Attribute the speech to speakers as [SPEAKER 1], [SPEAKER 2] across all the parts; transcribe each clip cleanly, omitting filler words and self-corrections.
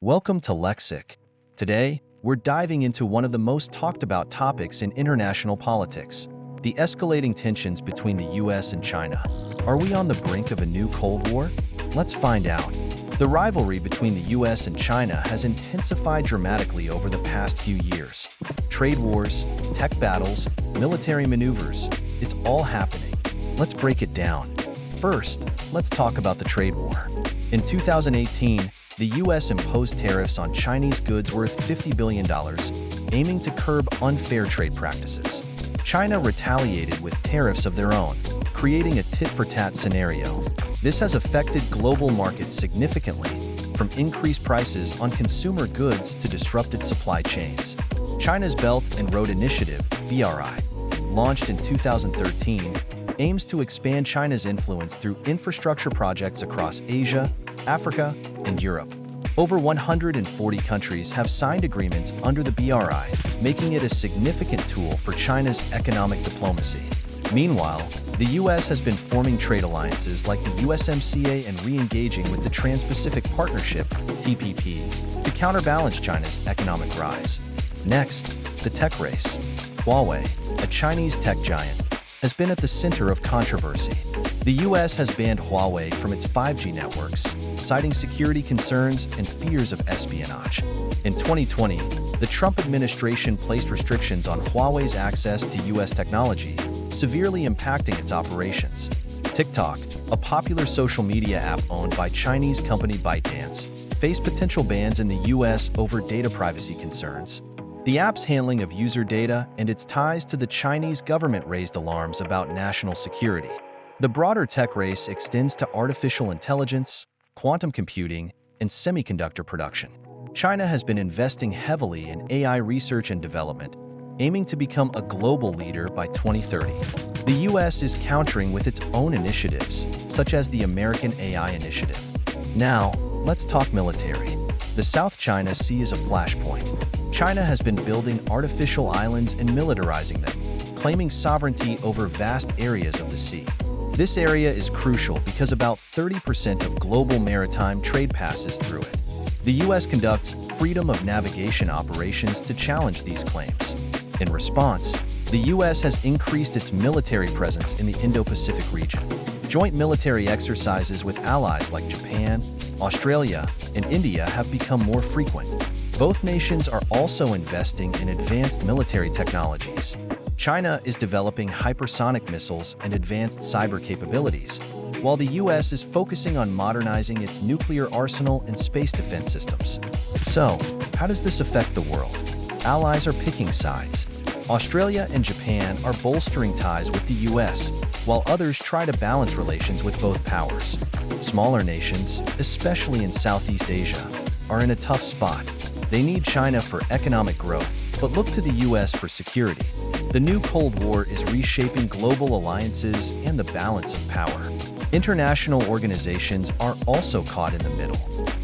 [SPEAKER 1] Welcome to Lexiq. Today, we're diving into one of the most talked about topics in international politics, the escalating tensions between the US and China. Are we on the brink of a new Cold War? Let's find out. The rivalry between the US and China has intensified dramatically over the past few years. Trade wars, tech battles, military maneuvers, it's all happening. Let's break it down. First, let's talk about the trade war. In 2018, the U.S. imposed tariffs on Chinese goods worth $50 billion, aiming to curb unfair trade practices. China retaliated with tariffs of their own, creating a tit-for-tat scenario. This has affected global markets significantly, from increased prices on consumer goods to disrupted supply chains. China's Belt and Road Initiative, BRI, launched in 2013, aims to expand China's influence through infrastructure projects across Asia, Africa, and Europe. Over 140 countries have signed agreements under the BRI, making it a significant tool for China's economic diplomacy. Meanwhile, the U.S. has been forming trade alliances like the USMCA and re-engaging with the Trans-Pacific Partnership, TPP, to counterbalance China's economic rise. Next, the tech race. Huawei, a Chinese tech giant, has been at the center of controversy. The U.S. has banned Huawei from its 5G networks, citing security concerns and fears of espionage. In 2020, the Trump administration placed restrictions on Huawei's access to U.S. technology, severely impacting its operations. TikTok, a popular social media app owned by Chinese company ByteDance, faced potential bans in the U.S. over data privacy concerns. The app's handling of user data and its ties to the Chinese government raised alarms about national security. The broader tech race extends to artificial intelligence, quantum computing, and semiconductor production. China has been investing heavily in AI research and development, aiming to become a global leader by 2030. The U.S. is countering with its own initiatives, such as the American AI Initiative. Now, let's talk military. The South China Sea is a flashpoint. China has been building artificial islands and militarizing them, claiming sovereignty over vast areas of the sea. This area is crucial because about 30% of global maritime trade passes through it. The U.S. conducts freedom of navigation operations to challenge these claims. In response, the U.S. has increased its military presence in the Indo-Pacific region. Joint military exercises with allies like Japan, Australia, and India have become more frequent. Both nations are also investing in advanced military technologies. China is developing hypersonic missiles and advanced cyber capabilities, while the U.S. is focusing on modernizing its nuclear arsenal and space defense systems. So, how does this affect the world? Allies are picking sides. Australia and Japan are bolstering ties with the U.S., while others try to balance relations with both powers. Smaller nations, especially in Southeast Asia, are in a tough spot. They need China for economic growth, but look to the U.S. for security. The new Cold War is reshaping global alliances and the balance of power. International organizations are also caught in the middle.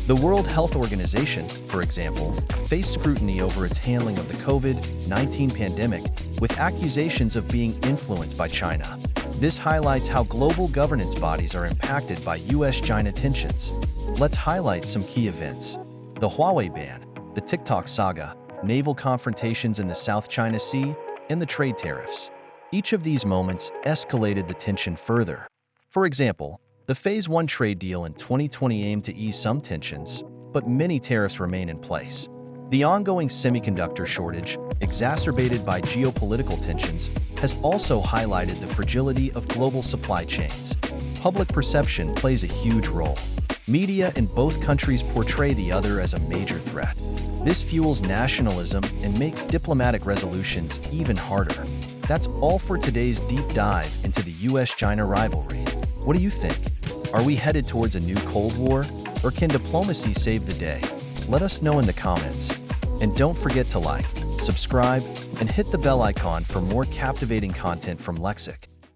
[SPEAKER 1] The World Health Organization, for example, faced scrutiny over its handling of the COVID-19 pandemic, with accusations of being influenced by China. This highlights how global governance bodies are impacted by U.S.-China tensions. Let's highlight some key events. The Huawei ban, the TikTok saga, naval confrontations in the South China Sea, and the trade tariffs. Each of these moments escalated the tension further. For example, the Phase 1 trade deal in 2020 aimed to ease some tensions, but many tariffs remain in place. The ongoing semiconductor shortage, exacerbated by geopolitical tensions, has also highlighted the fragility of global supply chains. Public perception plays a huge role. Media in both countries portray the other as a major threat. This fuels nationalism and makes diplomatic resolutions even harder. That's all for today's deep dive into the US-China rivalry. What do you think? Are we headed towards a new Cold War, or can diplomacy save the day? Let us know in the comments. And don't forget to like, subscribe, and hit the bell icon for more captivating content from Lexiq.